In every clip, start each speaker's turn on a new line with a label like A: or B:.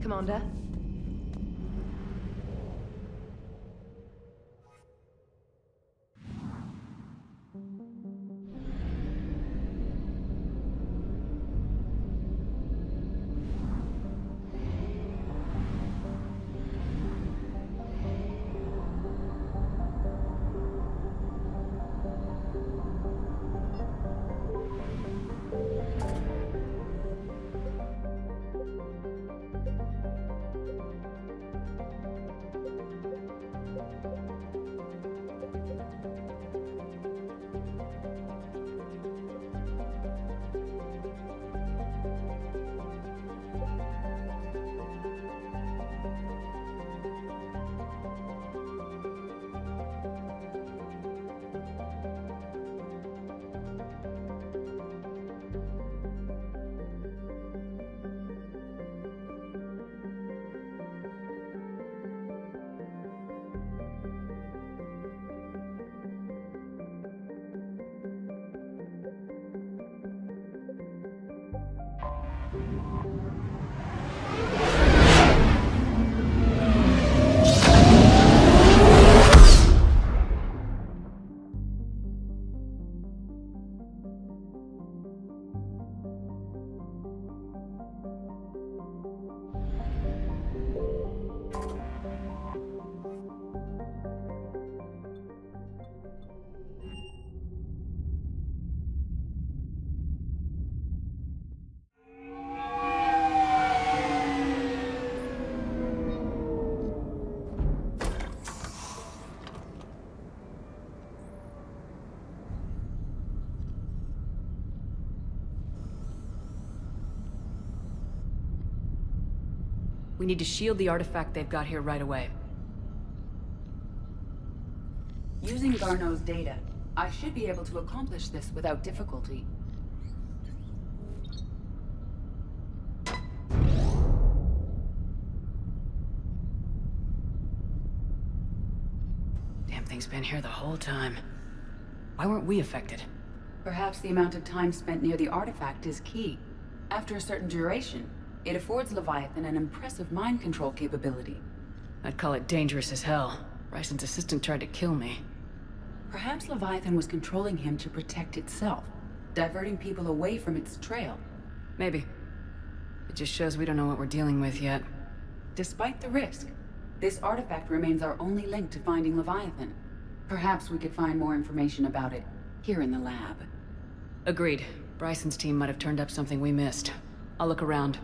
A: Commander. We need to shield the artifact they've got here right away.
B: Using Garneau's data, I should be able to accomplish this without difficulty.
A: Damn thing's been here the whole time. Why weren't we affected?
B: Perhaps the amount of time spent near the artifact is key. After a certain duration, it affords Leviathan an impressive mind control capability.
A: I'd call it dangerous as hell. Bryson's assistant tried to kill me.
B: Perhaps Leviathan was controlling him to protect itself, diverting people away from its trail.
A: Maybe. It just shows we don't know what we're dealing with yet.
B: Despite the risk, this artifact remains our only link to finding Leviathan. Perhaps we could find more information about it here in the lab.
A: Agreed. Bryson's team might have turned up something we missed. I'll look around.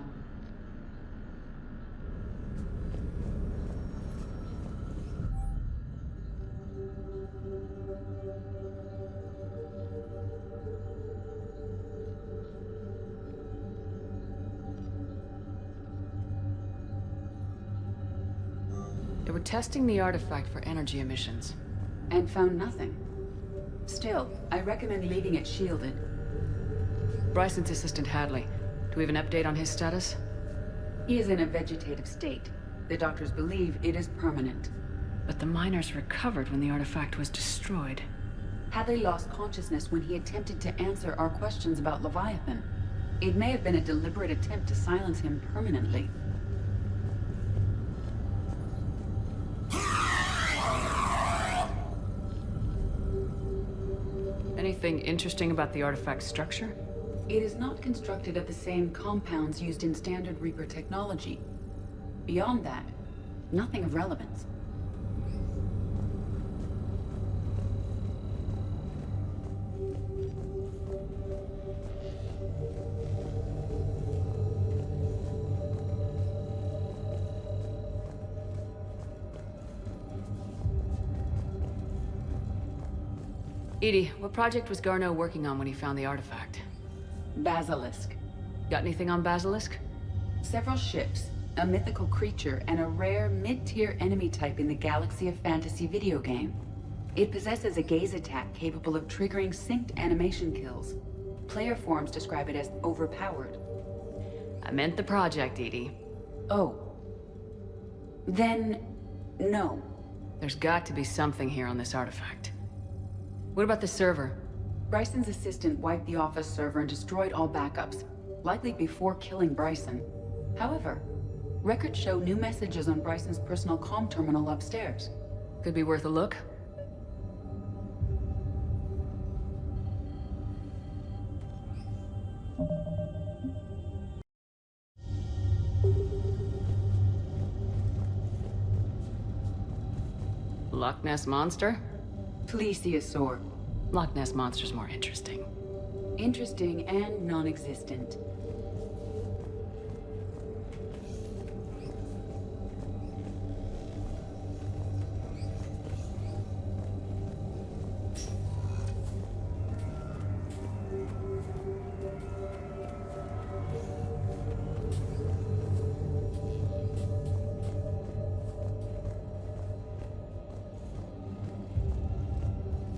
A: They were testing the artifact for energy emissions.
B: And found nothing. Still, I recommend leaving it shielded.
A: Bryson's assistant Hadley. Do we have an update on his status?
B: He is in a vegetative state. The doctors believe it is permanent.
A: But the miners recovered when the artifact was destroyed.
B: Hadley lost consciousness when he attempted to answer our questions about Leviathan. It may have been a deliberate attempt to silence him permanently.
A: Anything interesting about the artifact's structure?
B: It is not constructed of the same compounds used in standard Reaper technology. Beyond that, nothing of relevance.
A: EDI, what project was Garneau working on when he found the artifact?
B: Basilisk.
A: Got anything on Basilisk?
B: Several ships, a mythical creature, and a rare mid-tier enemy type in the Galaxy of Fantasy video game. It possesses a gaze attack capable of triggering synced animation kills. Player forums describe it as overpowered.
A: I meant the project, EDI.
B: Oh. Then, no.
A: There's got to be something here on this artifact. What about the server?
B: Bryson's assistant wiped the office server and destroyed all backups, likely before killing Bryson. However, Records show new messages on Bryson's personal comm terminal upstairs.
A: Could be worth a look. Loch Ness Monster?
B: Plesiosaur.
A: Loch Ness Monster's more interesting.
B: Interesting and non-existent.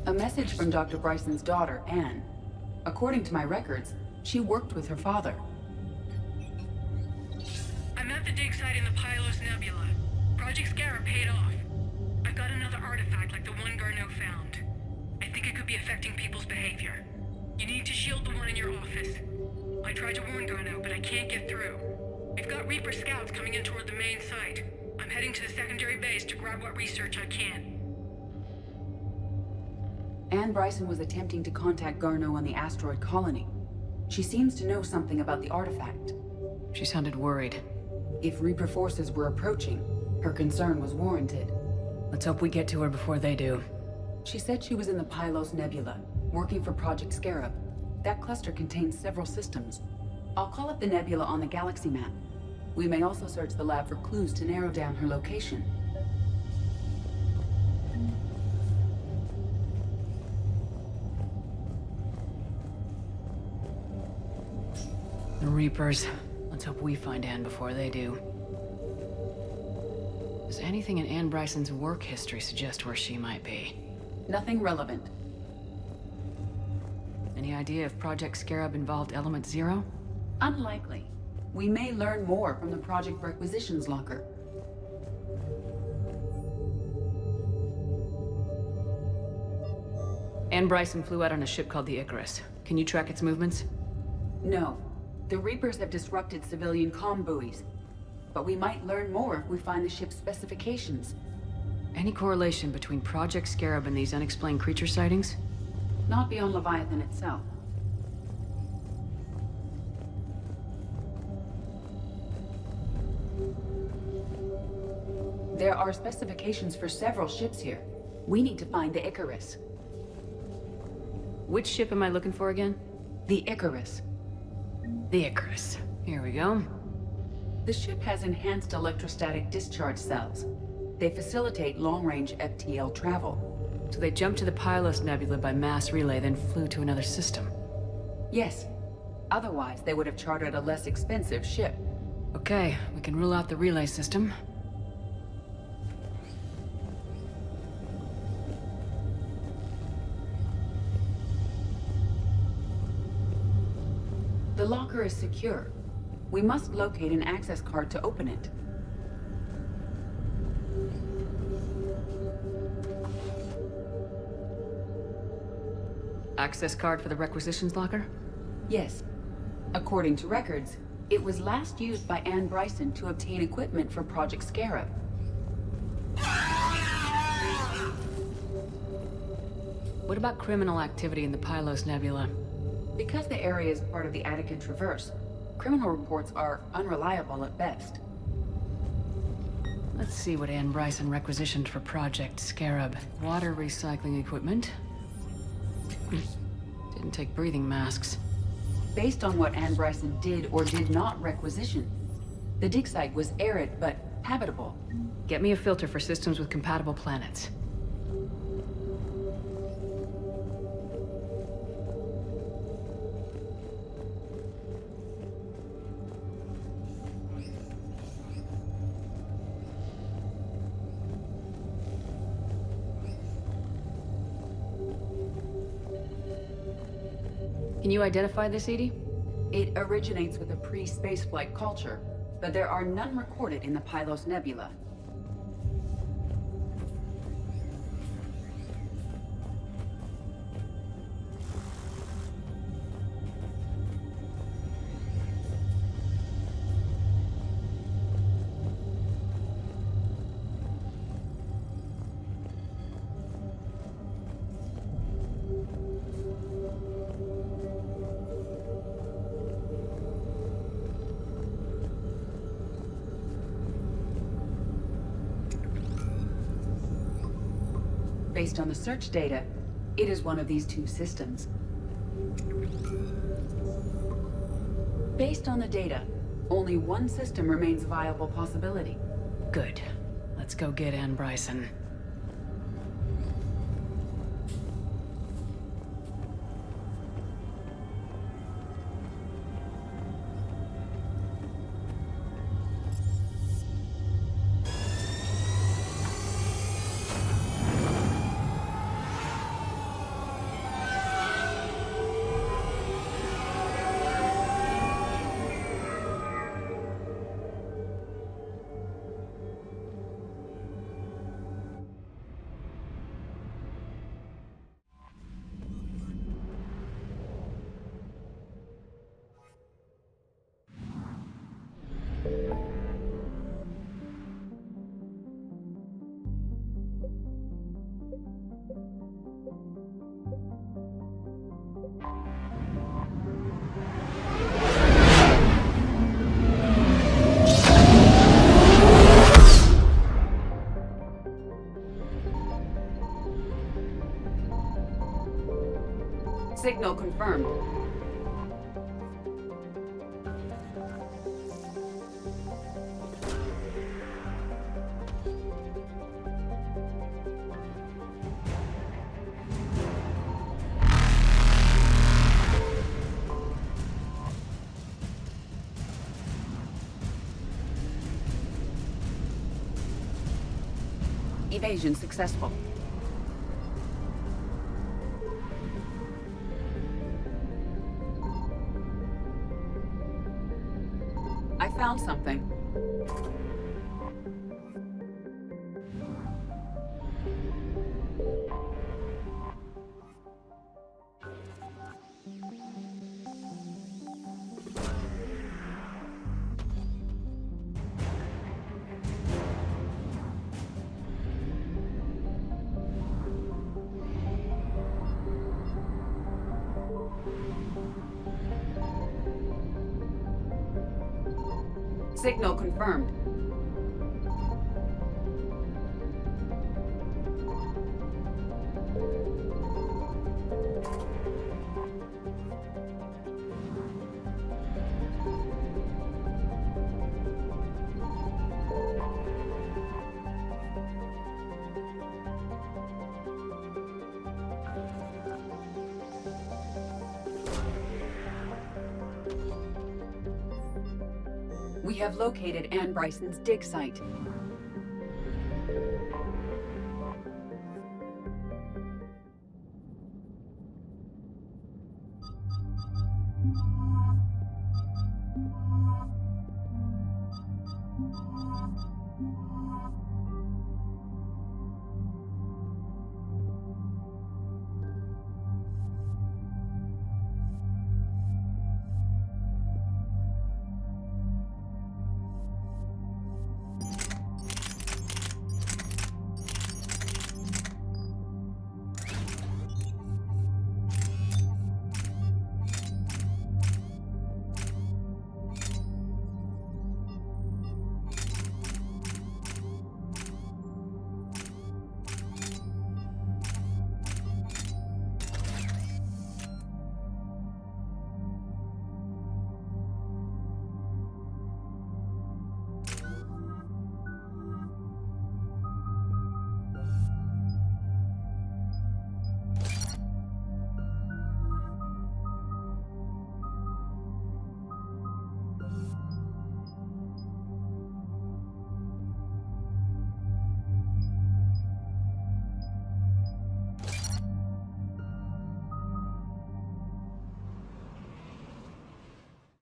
B: A message from Dr. Bryson's daughter, Anne. According to my records, she worked with her father.
C: I'm at the dig site in the Pylos Nebula. Project Scarab paid off. I've got another artifact like the one Garneau found. I think it could be affecting people's behavior. You need to shield the one in your office. I tried to warn Garneau, but I can't get through. We've got Reaper scouts coming in toward the main site. I'm heading to the secondary base to grab what research I can.
B: Anne Bryson was attempting to contact Garneau on the asteroid colony. She seems to know something about the artifact.
A: She sounded worried.
B: If Reaper forces were approaching, her concern was warranted.
A: Let's hope we get to her before they do.
B: She said she was in the Pylos Nebula, working for Project Scarab. That cluster contains several systems. I'll call up the nebula on the galaxy map. We may also search the lab for clues to narrow down her location.
A: The Reapers. Let's hope we find Anne before they do. Does anything in Anne Bryson's work history suggest where she might be?
B: Nothing relevant.
A: Any idea if Project Scarab involved Element Zero?
B: Unlikely. We may learn more from the Project Requisitions Locker.
A: Anne Bryson flew out on a ship called the Icarus. Can you track its movements?
B: No. The Reapers have disrupted civilian comm buoys. But we might learn more if we find the ship's specifications.
A: Any correlation between Project Scarab and these unexplained creature sightings?
B: Not beyond Leviathan itself. There are specifications for several ships here. We need to find the Icarus.
A: Which ship am I looking for again?
B: The Icarus.
A: The Icarus. Here we go.
B: The ship has enhanced electrostatic discharge cells. They facilitate long-range FTL travel.
A: So they jumped to the Pylos Nebula by mass relay, then flew to another system.
B: Yes. Otherwise, they would have chartered a less expensive ship.
A: Okay, we can rule out the relay system.
B: The locker is secure. We must locate an access card to open it.
A: Access card for the requisitions locker?
B: Yes. According to records, it was last used by Anne Bryson to obtain equipment for Project Scarab.
A: What about criminal activity in the Pylos Nebula?
B: Because the area is part of the Attica Traverse, criminal reports are unreliable at best.
A: Let's see what Anne Bryson requisitioned for Project Scarab. Water recycling equipment. Didn't take breathing masks.
B: Based on what Anne Bryson did or did not requisition, the dig site was arid but habitable.
A: Get me a filter for systems with compatible planets. Can you identify this, Edie?
B: It originates with a pre-spaceflight culture, but there are none recorded in the Pylos Nebula. Based on the search data, it is one of these two systems. Based on the data, only one system remains a viable possibility.
A: Good. Let's go get Ann Bryson.
B: Signal confirmed. Evasion successful. I found something. Signal confirmed. We have located Ann Bryson's dig site.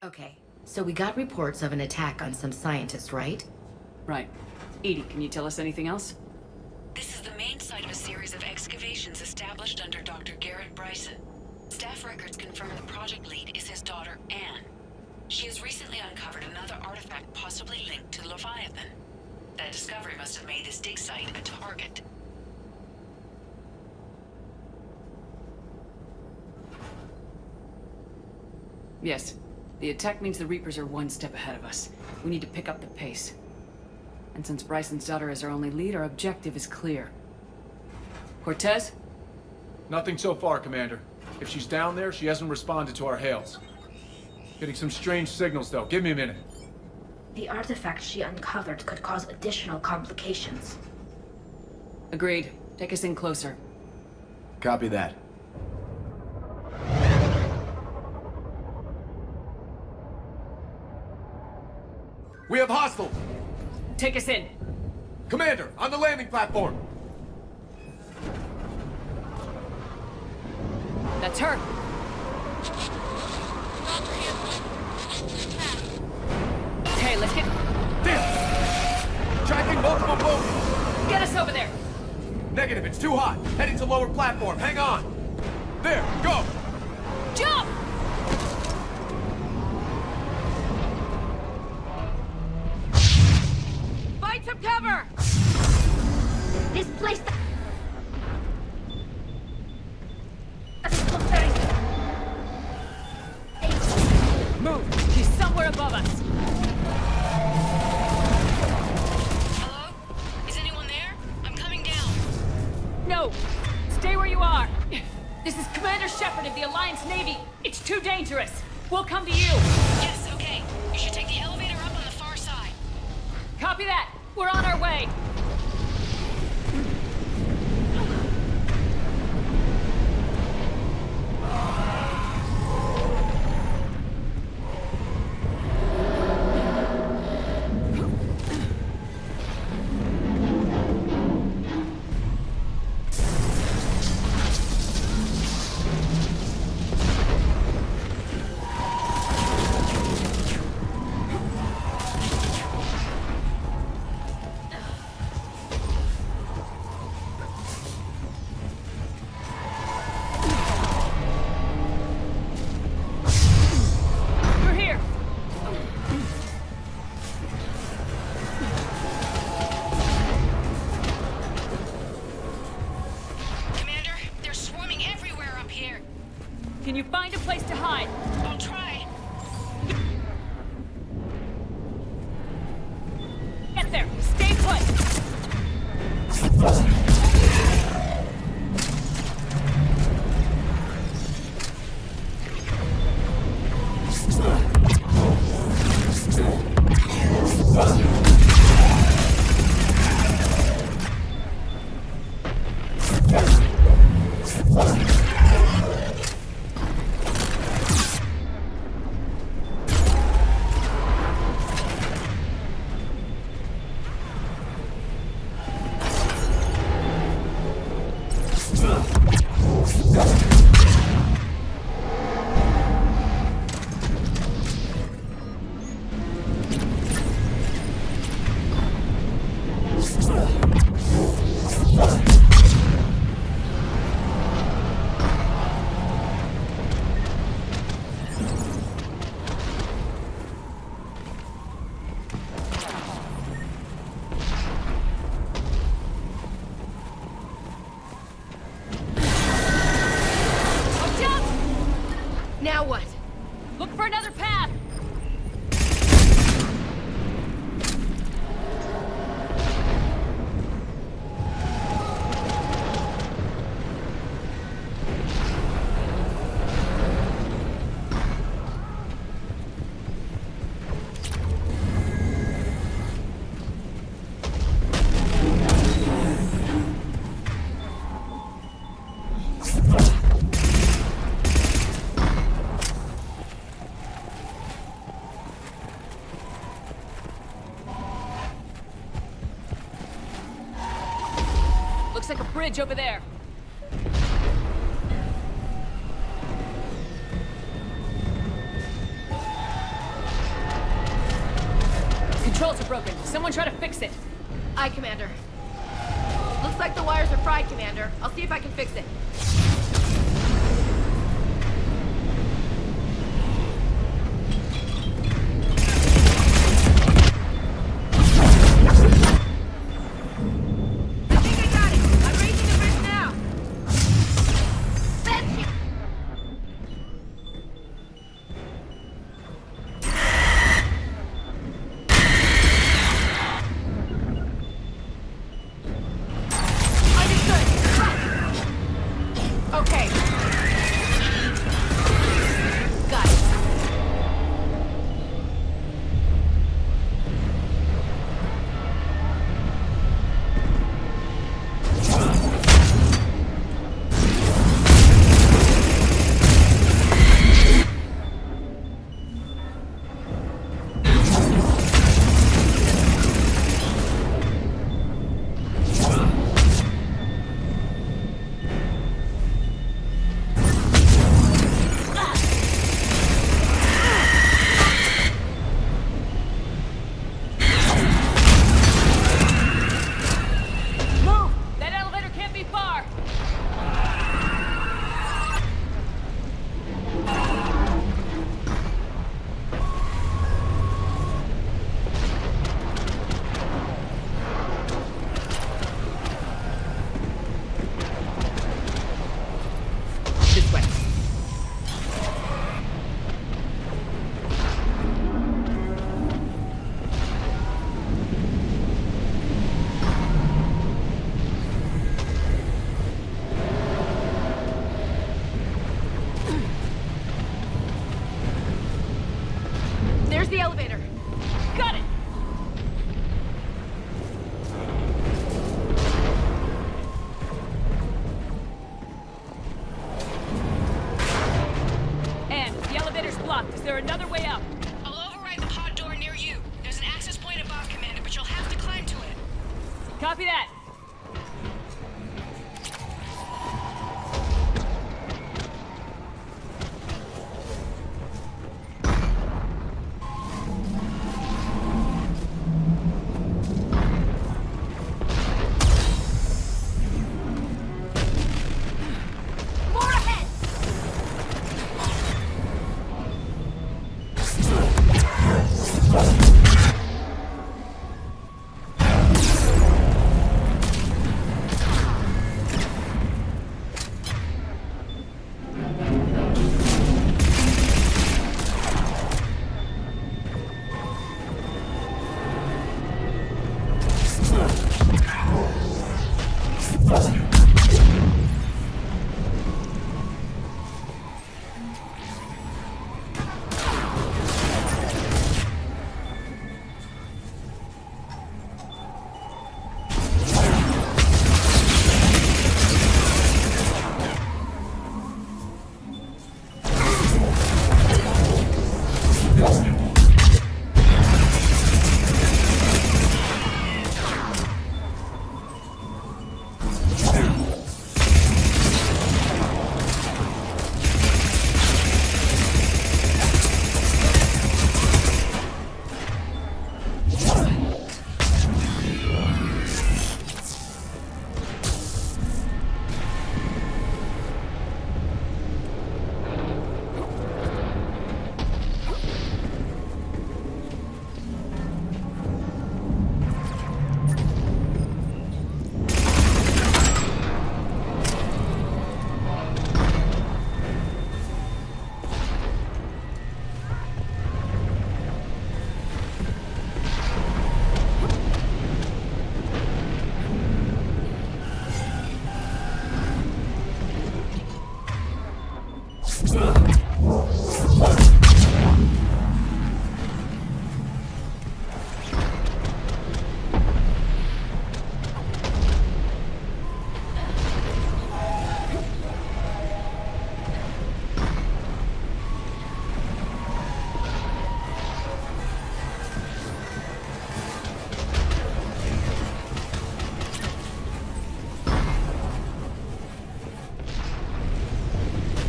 D: Okay, so we got reports of an attack on some scientists, right?
A: Right. Edie, can you tell us anything else?
E: This is the main site of a series of excavations established under Dr. Garrett Bryson. Staff records confirm the project lead is his daughter, Anne. She has recently uncovered another artifact possibly linked to Leviathan. That discovery must have made this dig site a target.
A: Yes. The attack means the Reapers are one step ahead of us. We need to pick up the pace. And since Bryson's daughter is our only lead, our objective is clear. Cortez?
F: Nothing so far, Commander. If she's down there, she hasn't responded to our hails. Getting some strange signals, though. Give me a minute.
G: The artifact she uncovered could cause additional complications.
A: Agreed. Take us in closer.
F: Copy that. We have hostile!
A: Take us in.
F: Commander, on the landing platform!
A: That's her. Okay, let's get...
F: Damn! Tracking multiple boats!
A: Get us over there!
F: Negative, it's too hot. Heading to lower platform. Hang on. There, go!
A: Jump! Find some cover!
G: This place...
A: Move! She's somewhere above us!
E: Hello? Is anyone there? I'm coming down.
A: No! Stay where you are! This is Commander Shepard of the Alliance Navy! It's too dangerous! We'll come to you!
E: Yes, okay. You should take the elevator up on the far side.
A: Copy that! We're on our way! We're here!
E: Commander, they're swarming everywhere up here.
A: Can you find a place to hide?
E: I'll try.
A: Get there! Stay put! Watch out!
D: Now what?
A: Look for another path! Looks like a bridge over there. Controls are broken. Someone try to fix it.
D: Aye, Commander. Looks like the wires are fried, Commander. I'll see if I can fix it. I think I got it. I'm raising the bridge now. Understood.
A: There's the elevator. Got it! Anne, the elevator's blocked. Is there another way up?
C: I'll override the pod door near you. There's an access point above, Commander, but you'll have to climb to it.
A: Copy that. More ahead!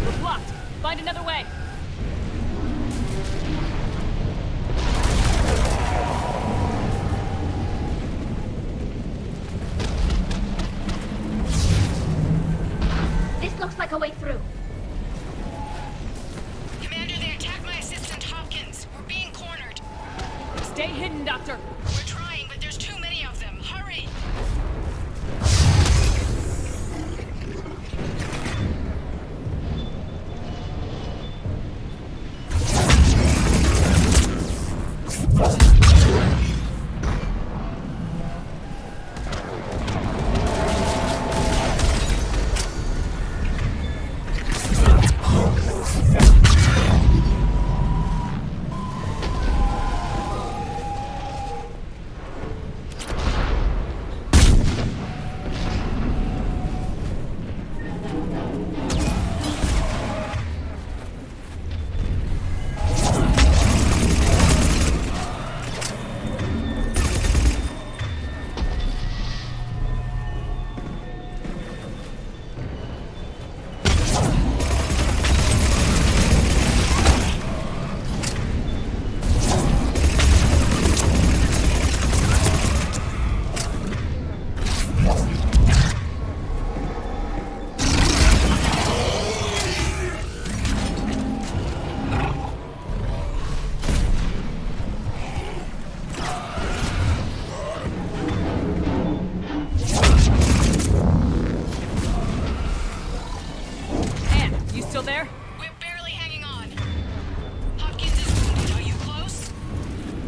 A: We're blocked. Find another way.
G: This looks like a way through.
C: Commander, they attacked my assistant, Hopkins. We're being cornered.
A: Stay hidden, Doctor.
C: We're trying, but there's too many of them. Hurry!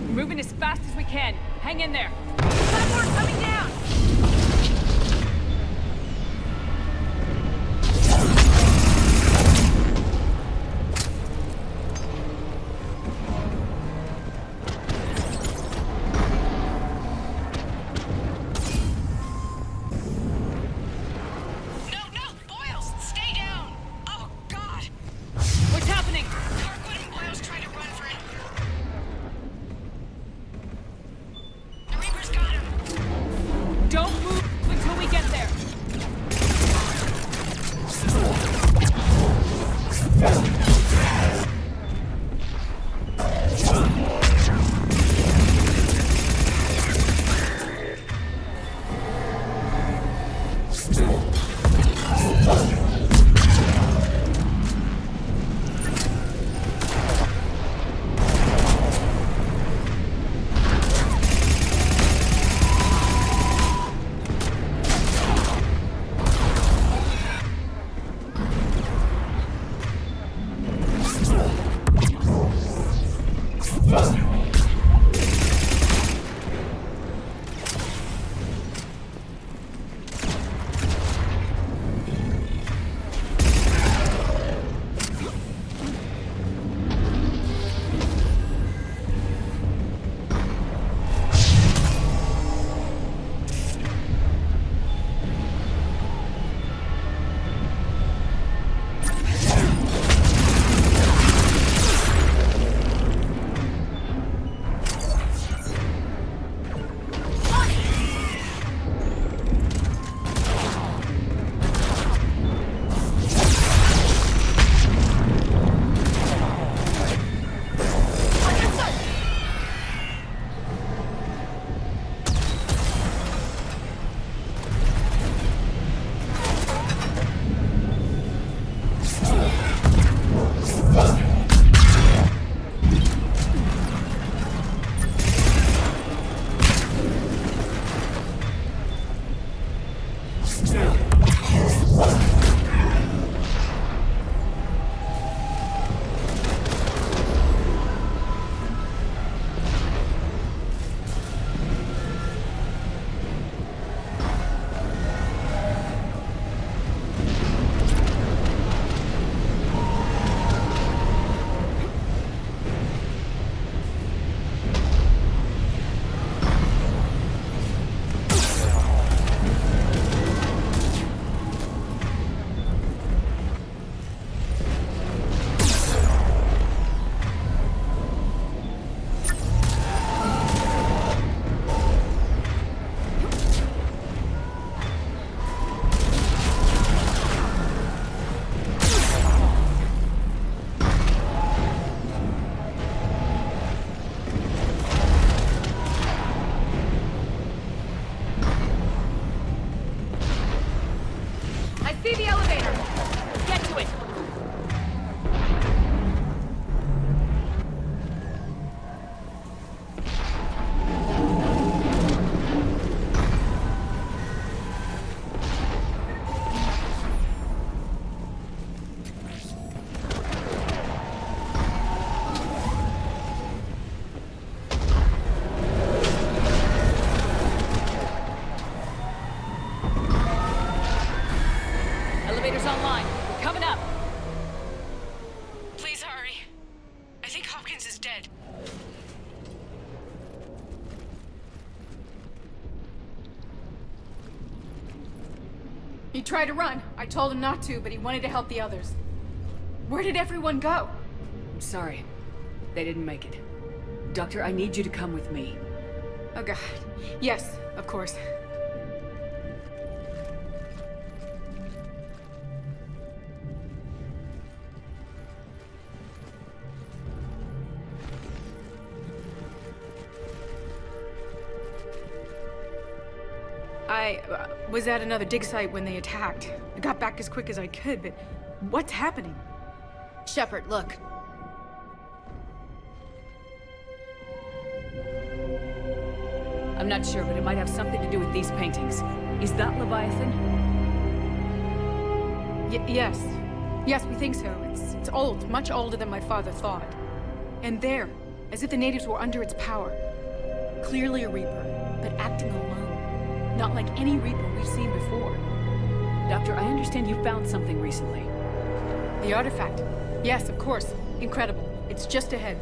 A: Moving as fast as we can. Hang in there. Platform coming down!
H: He tried to run. I told him not to, but he wanted to help the others. Where did everyone go?
A: I'm sorry. They didn't make it. Doctor, I need you to come with me.
H: Oh god. Yes, of course. I was at another dig site when they attacked. I got back as quick as I could, but what's happening?
D: Shepard, look.
A: I'm not sure, but it might have something to do with these paintings. Is that Leviathan?
H: Yes. Yes, we think so. It's old, much older than my father thought. And there, as if the natives were under its power. Clearly a Reaper, but acting alone. Not like any Reaper we've seen before.
A: Doctor, I understand you found something recently.
H: The artifact. Yes, of course. Incredible. It's just ahead.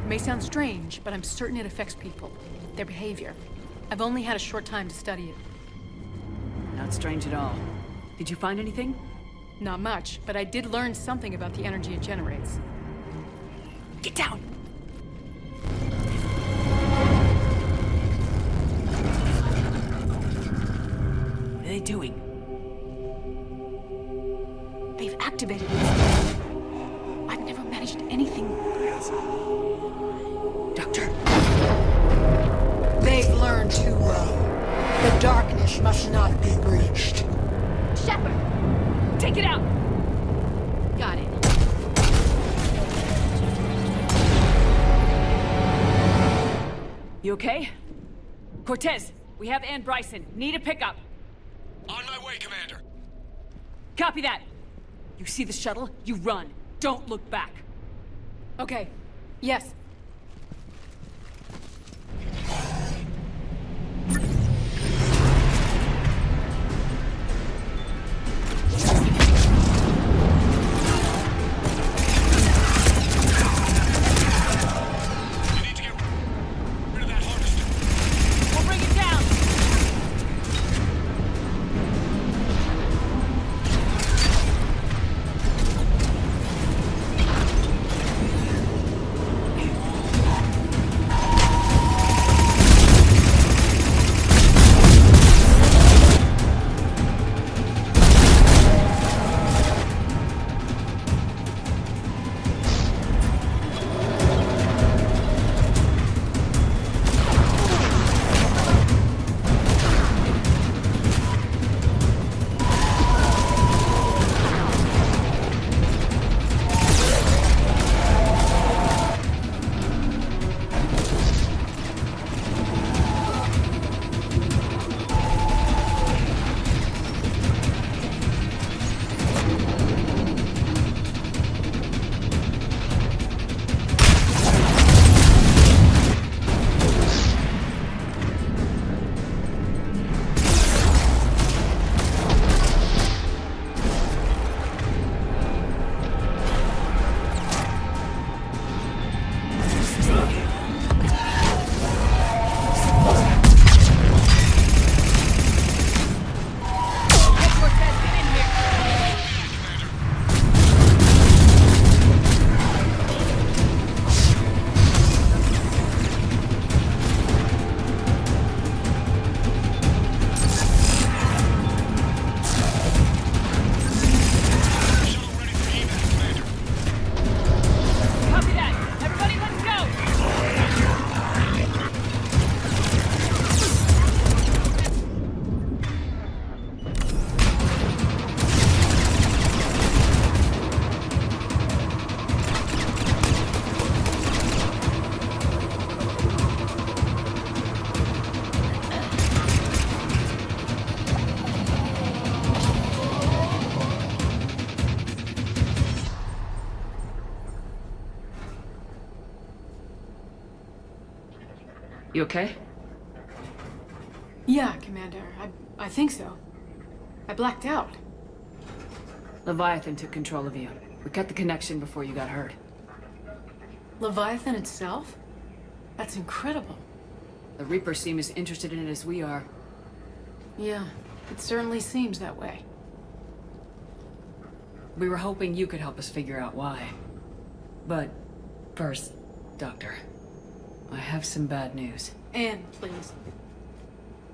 H: It may sound strange, but I'm certain it affects people. Their behavior. I've only had a short time to study it.
A: Not strange at all. Did you find anything?
H: Not much, but I did learn something about the energy it generates.
A: Get down! What are they doing?
H: They've activated it. I've never managed anything.
A: Doctor!
I: They've learned too well. The darkness must not be breached.
A: Shepard! Take it out!
D: Got it.
A: You okay? Cortez, we have Ann Bryson. Need a pickup.
J: On my way, Commander.
A: Copy that. You see the shuttle? You run. Don't look back.
H: Okay. Yes.
J: You need to get rid of that harvester.
A: We'll bring it down. You okay?
H: Yeah, Commander. I think so. I blacked out.
A: Leviathan took control of you. We cut the connection before you got hurt.
H: Leviathan itself? That's incredible.
K: The Reapers seem as interested in it as we are.
H: Yeah, it certainly seems that way.
K: We were hoping you could help us figure out why. But first, Doctor, I have some bad news.
H: Anne, please.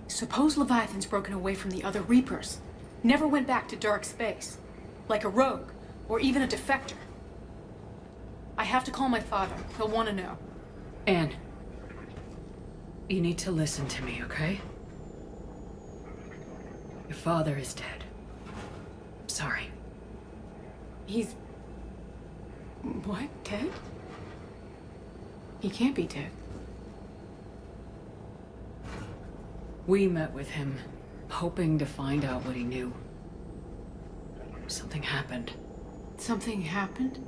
H: Suppose Leviathan's broken away from the other Reapers. Never went back to dark space. Like a rogue, or even a defector. I have to call my father. He'll want to know.
K: Anne, you need to listen to me, okay? Your father is dead. Sorry.
H: He's... What? Dead? He can't be dead.
K: We met with him, hoping to find out what he knew. Something happened.
H: Something happened?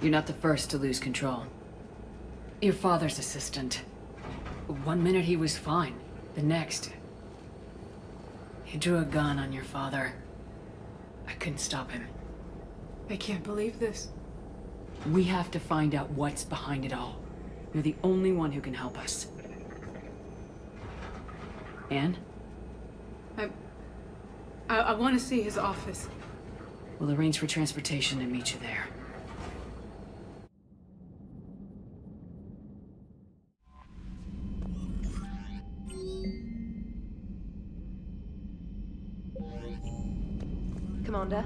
K: You're not the first to lose control. Your father's assistant. One minute he was fine. The next... he drew a gun on your father. I couldn't stop him.
H: I can't believe this.
K: We have to find out what's behind it all. You're the only one who can help us. Anne?
H: I want to see his office.
K: We'll arrange for transportation and meet you there.
L: Commander?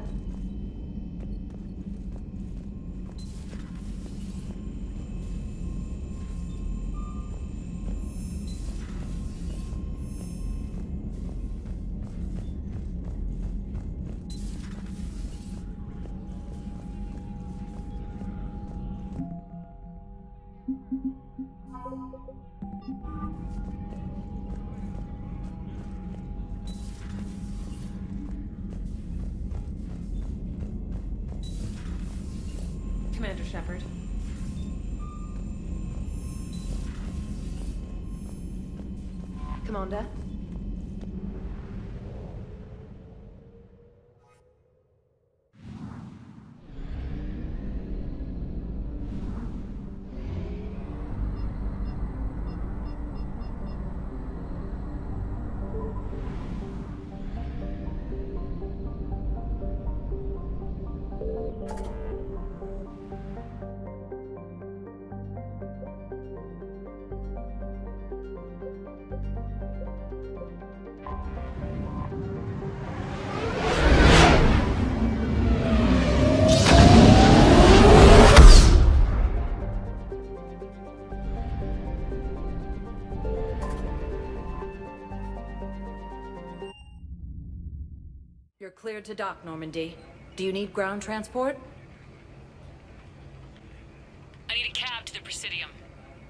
L: Commander Shepard. Commander?
M: You're cleared to dock, Normandy. Do you need ground transport?
E: I need a cab to the Presidium.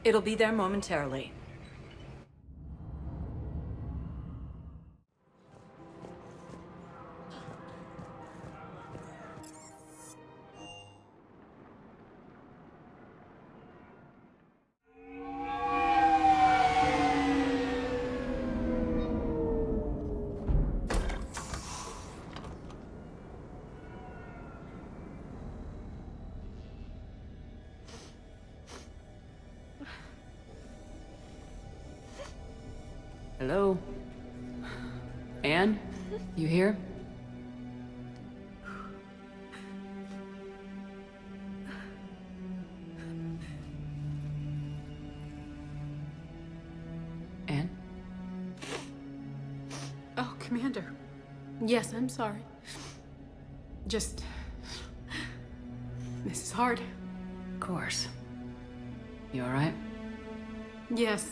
M: It'll be there momentarily.
K: Hello? Anne? You here? Anne?
H: Oh, Commander. Yes, I'm sorry. Just... this is hard.
K: Of course. You alright?
H: Yes.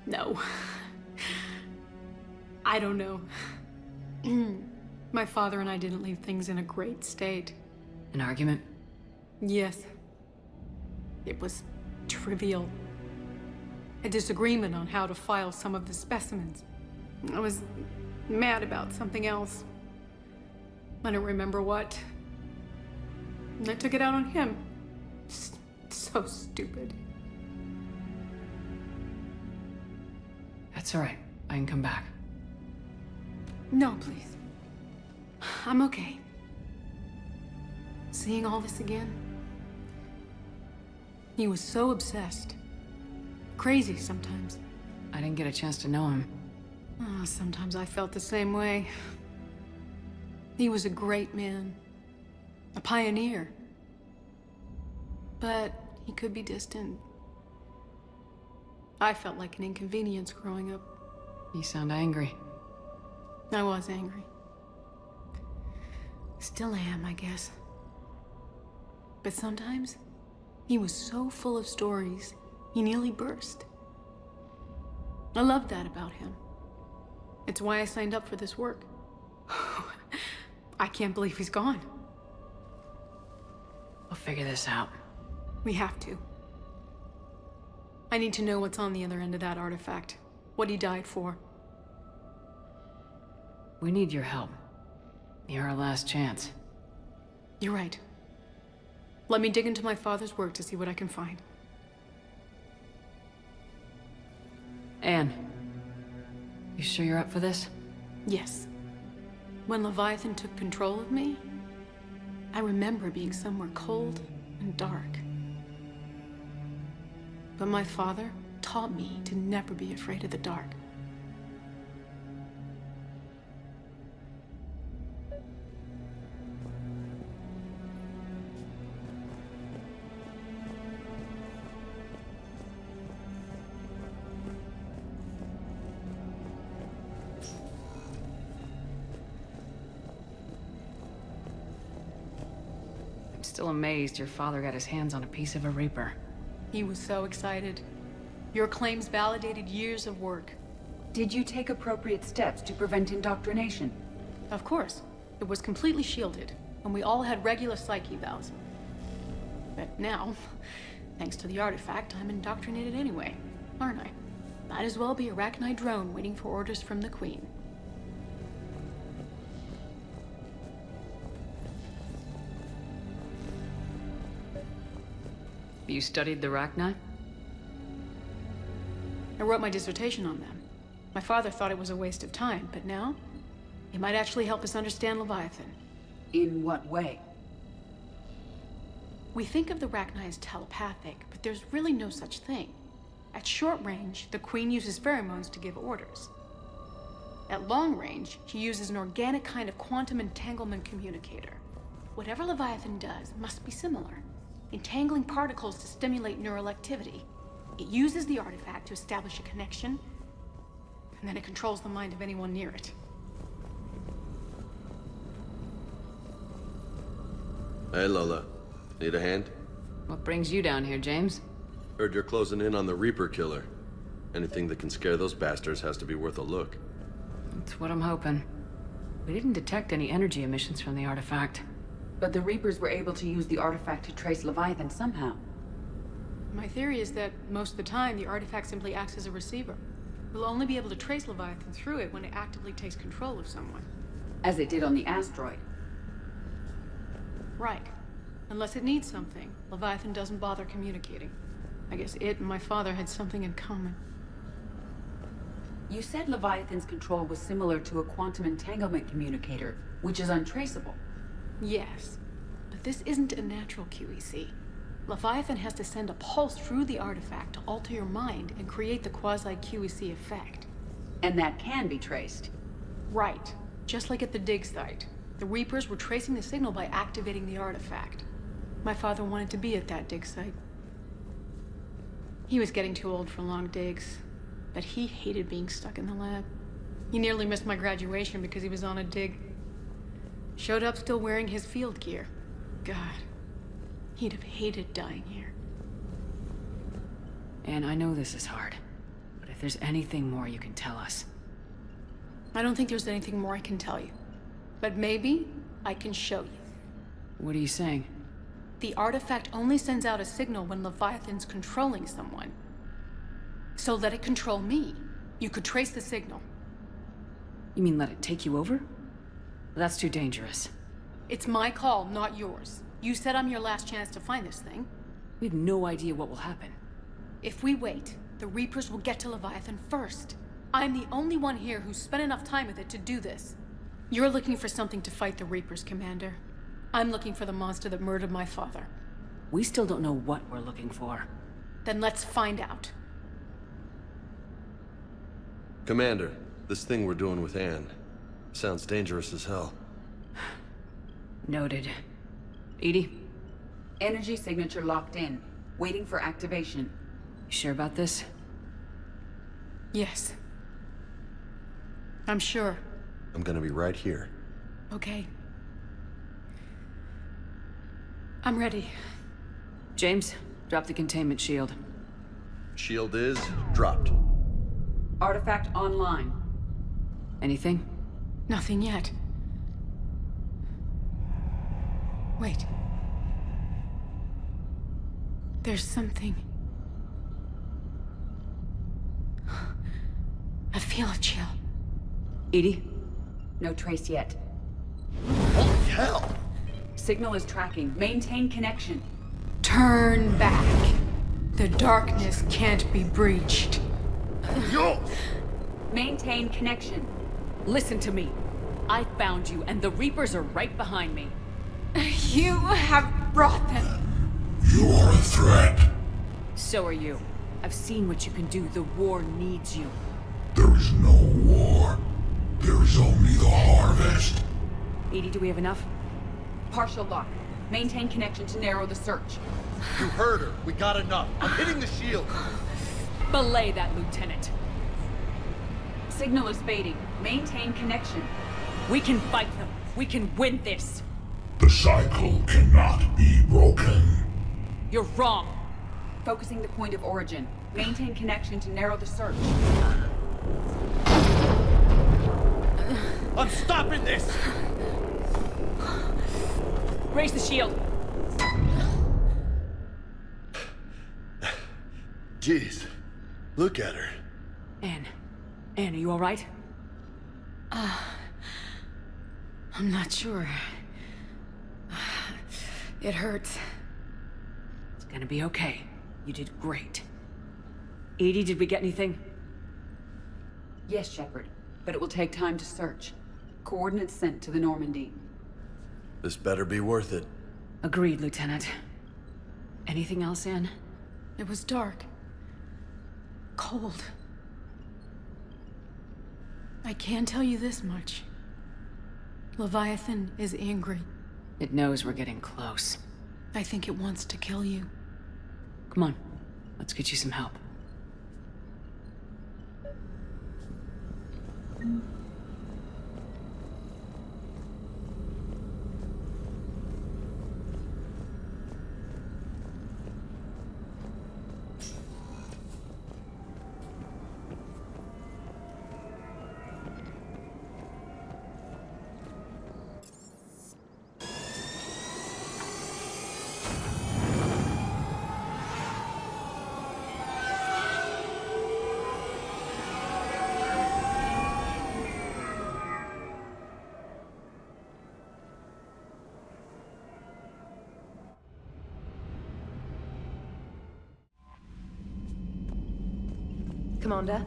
H: No. I don't know. My father and I didn't leave things in a great state.
K: An argument?
H: Yes. It was trivial. A disagreement on how to file some of the specimens. I was mad about something else. I don't remember what. And I took it out on him. So stupid.
K: That's alright. I can come back.
H: No, please. I'm okay. Seeing all this again? He was so obsessed. crazy sometimes.
K: I didn't get a chance to know him.
H: Oh, sometimes I felt the same way. He was a great man. A pioneer. But he could be distant. I felt like an inconvenience growing up.
K: You sound angry.
H: I was angry. Still am, I guess. But sometimes, he was so full of stories, he nearly burst. I loved that about him. It's why I signed up for this work. I can't believe he's gone.
K: We'll figure this out.
H: We have to. I need to know what's on the other end of that artifact. What he died for.
K: We need your help. You're our last chance.
H: You're right. Let me dig into my father's work to see what I can find.
K: Anne, you sure you're up for this?
H: Yes. When Leviathan took control of me, I remember being somewhere cold and dark. But my father taught me to never be afraid of the dark.
K: I'm still amazed your father got his hands on a piece of a Reaper.
H: He was so excited. Your claims validated years of work.
B: Did you take appropriate steps to prevent indoctrination?
H: Of course. It was completely shielded, and we all had regular psych evals. But now, thanks to the artifact, I'm indoctrinated anyway, aren't I? Might as well be a Rachni drone waiting for orders from the Queen.
K: You studied the Rachni?
H: I wrote my dissertation on them. My father thought it was a waste of time, but now, it might actually help us understand Leviathan.
B: In what way?
H: We think of the Rachni as telepathic, but there's really no such thing. At short range, the Queen uses pheromones to give orders. At long range, she uses an organic kind of quantum entanglement communicator. Whatever Leviathan does must be similar, entangling particles to stimulate neural activity. It uses the artifact to establish a connection, and then it controls the mind of anyone near it.
N: Hey, Lola. Need a hand?
K: What brings you down here, James?
N: Heard you're closing in on the Reaper killer. Anything that can scare those bastards has to be worth a look.
K: That's what I'm hoping. We didn't detect any energy emissions from the artifact.
B: But the Reapers were able to use the artifact to trace Leviathan somehow.
H: My theory is that most of the time, the artifact simply acts as a receiver. We'll only be able to trace Leviathan through it when it actively takes control of someone.
B: As it did on the asteroid.
H: Right. Unless it needs something, Leviathan doesn't bother communicating. I guess it and my father had something in common.
B: You said Leviathan's control was similar to a quantum entanglement communicator, which is untraceable.
H: Yes, but this isn't a natural QEC. Leviathan has to send a pulse through the artifact to alter your mind and create the quasi-QEC effect.
B: And that can be traced.
H: Right. Just like at the dig site. The Reapers were tracing the signal by activating the artifact. My father wanted to be at that dig site. He was getting too old for long digs, but he hated being stuck in the lab. He nearly missed my graduation because he was on a dig. Showed up still wearing his field gear. God, he'd have hated dying here.
K: And I know this is hard, but if there's anything more you can tell us.
H: I don't think there's anything more I can tell you. But maybe I can show you.
K: What are you saying?
H: The artifact only sends out a signal when Leviathan's controlling someone. So let it control me. You could trace the signal.
K: You mean let it take you over? That's too dangerous.
H: It's my call, not yours. You said I'm your last chance to find this thing.
K: We have no idea what will happen.
H: If we wait, the Reapers will get to Leviathan first. I'm the only one here who's spent enough time with it to do this. You're looking for something to fight the Reapers, Commander. I'm looking for the monster that murdered my father.
K: We still don't know what we're looking for.
H: Then let's find out.
N: Commander, this thing we're doing with Anne sounds dangerous as hell.
K: Noted. Edie?
B: Energy signature locked in. Waiting for activation.
K: You sure about this?
H: Yes. I'm sure.
N: I'm gonna be right here.
H: Okay. I'm ready.
K: James, drop the containment shield.
N: Shield is dropped.
B: Artifact online.
K: Anything?
H: Nothing yet. Wait. There's something. I feel a chill.
K: Edie?
B: No trace yet.
N: Holy hell!
B: Signal is tracking. Maintain connection.
H: Turn back. The darkness can't be breached.
N: Yo!
B: Maintain connection.
A: Listen to me. I found you, and the Reapers are right behind me.
H: You have brought them.
J: You are a threat.
A: So are you. I've seen what you can do. The war needs you.
J: There is no war. There is only the harvest.
K: Edie, do we have enough?
B: Partial lock. Maintain connection to narrow the search.
O: You heard her. We got enough. I'm hitting the shield.
A: Belay that, Lieutenant.
B: Signal is fading. Maintain connection.
A: We can fight them. We can win this.
J: The cycle cannot be broken.
A: You're wrong.
B: Focusing the point of origin. Maintain connection to narrow the search.
O: I'm stopping this!
A: Raise the shield.
N: Jeez. Look at her.
K: Anne, are you alright?
H: I'm not sure. It hurts.
K: It's gonna be okay. You did great. Edie, did we get anything?
B: Yes, Shepard. But it will take time to search. Coordinates sent to the Normandy.
N: This better be worth it.
K: Agreed, Lieutenant. Anything else, Anne?
H: It was dark. Cold. I can tell you this much. Leviathan is angry.
K: It knows we're getting close.
H: I think it wants to kill you.
K: Come on. Let's get you some help.
L: Commander?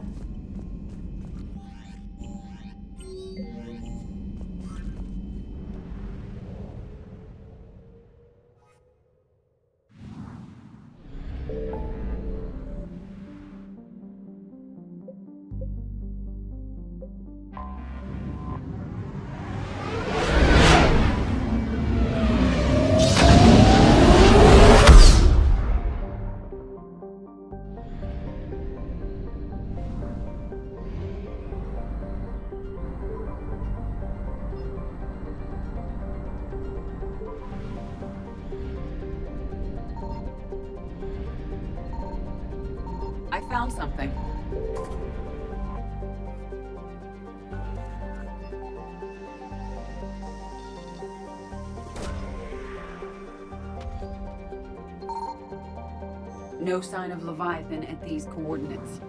B: I found something. No sign of Leviathan at these coordinates.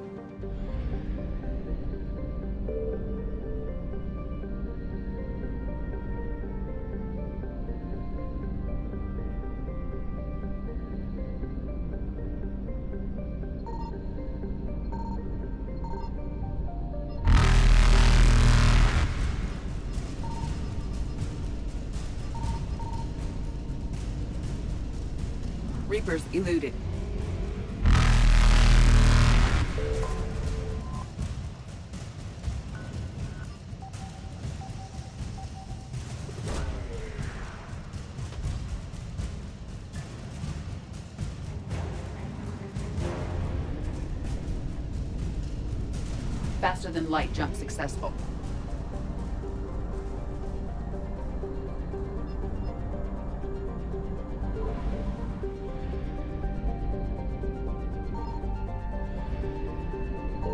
B: Reapers eluded. faster-than-light jump successful.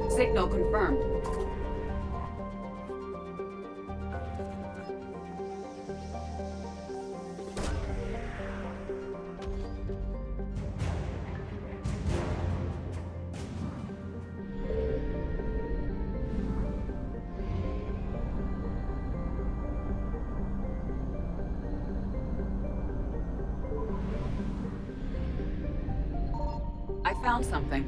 B: Signal confirmed. I found something.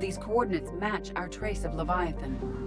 B: These coordinates match our trace of Leviathan.